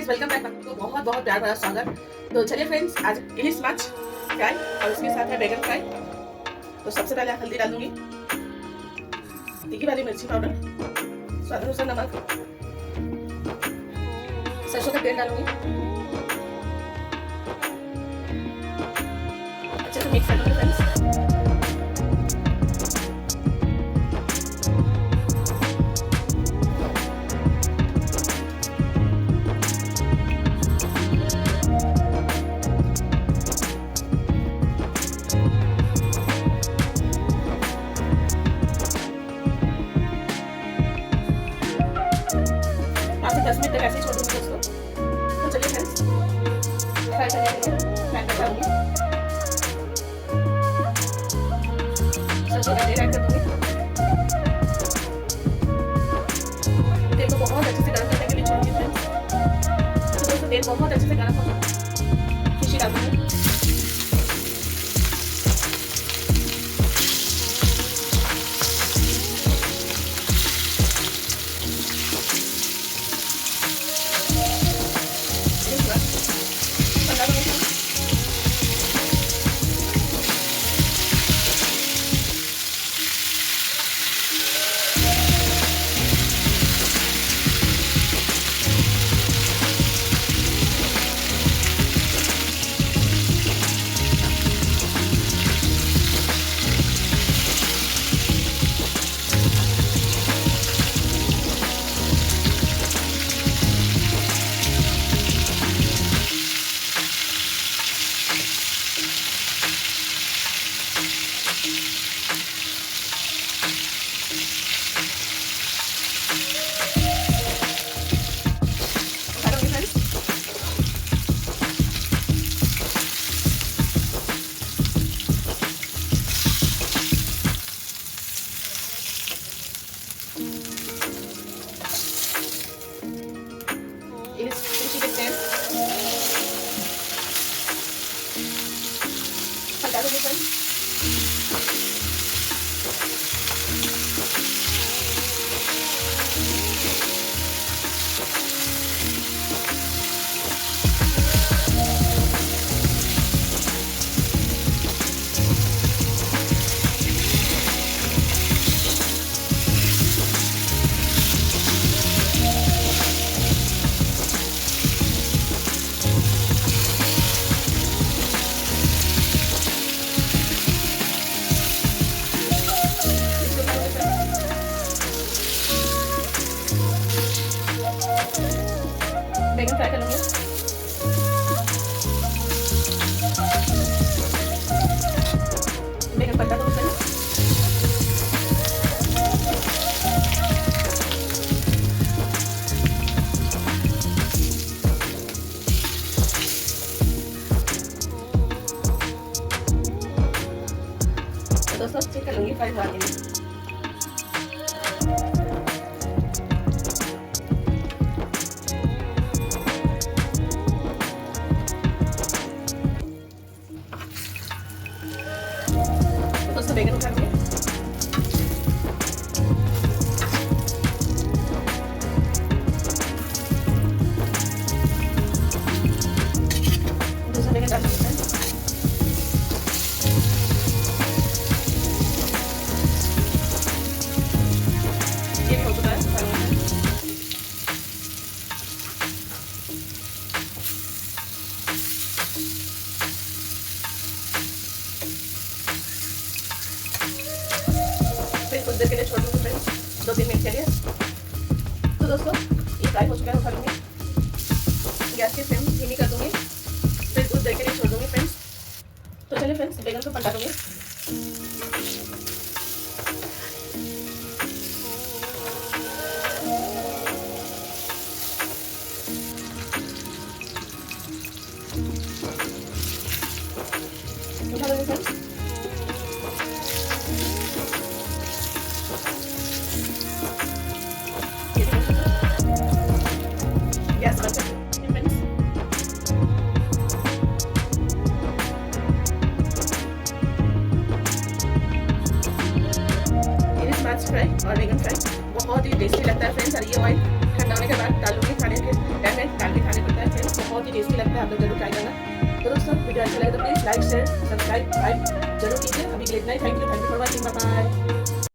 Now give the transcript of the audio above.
Guys, welcome back. आपको बहुत बहुत प्यार भरा स्वागत। तो चलिए फ्रेंड्स, आज इलिश माछ फ्राई और उसके साथ है बैगन फ्राई। तो सबसे पहले हल्दी डालूंगी, तीखी वाली मिर्ची पाउडर, स्वाद अनुसार नमक, सरसों का तेल डालूंगी, अच्छे से मिक्स कर लूंगी फ्रेंड्स। आपसे 10 मिनट तक ऐसे ही छोड़ दूंगी उसको। तो चलिए फ्रेंड्स, फ्राई करने के लिए पैन पर डालूंगी, सरसों का तेल ऐड कर दूंगी। तेल को बहुत अच्छे से गर्म करने के लिए छोड़ूंगी फ्रेंड्स। तो दोस्तों, तेल बहुत अच्छे से गर्म हो जाए, फिशी डाल दूंगी, फिशी के तेल हल्का दूंगी फ्रेंड्स। बैगन फ्राई कर लूंगी, बैगन पलटा दूंगी फ्रेंड्स। तो दोस्तों, चेक कर लूंगी फ्राई हुआ के लिए। दोस्तों, बैगन उठा लूंगी, दूसरा बैगन डाल दूंगी फ्रेंड्स। ये भी हो चुका है, फिर कुछ देर के लिए छोड़ दूंगी फ्रेंड्स, 2-3 मिनट के लिए। तो दोस्तों, ये फ्राई हो चुका है, उठा लूंगी, गैस की फ्लेम धीमी कर दूंगी, फिर कुछ देर के लिए छोड़ दूंगी फ्रेंड्स। तो चलिए फ्रेंड्स, बैगन को पलटा दूंगी, उठा दूंगी फ्रेंड्स। गैस बंद कर दूंगी फ्रेंड्स। ही टेस्टी लगता है, आप लोग जरूर ट्राई करना। तो दोस्तों वीडियो अच्छा लगे तो प्लीज़ लाइक शेयर सब्सक्राइब जरूर कीजिए। अभी के लिए इतना ही। Thank you for watching, bye bye.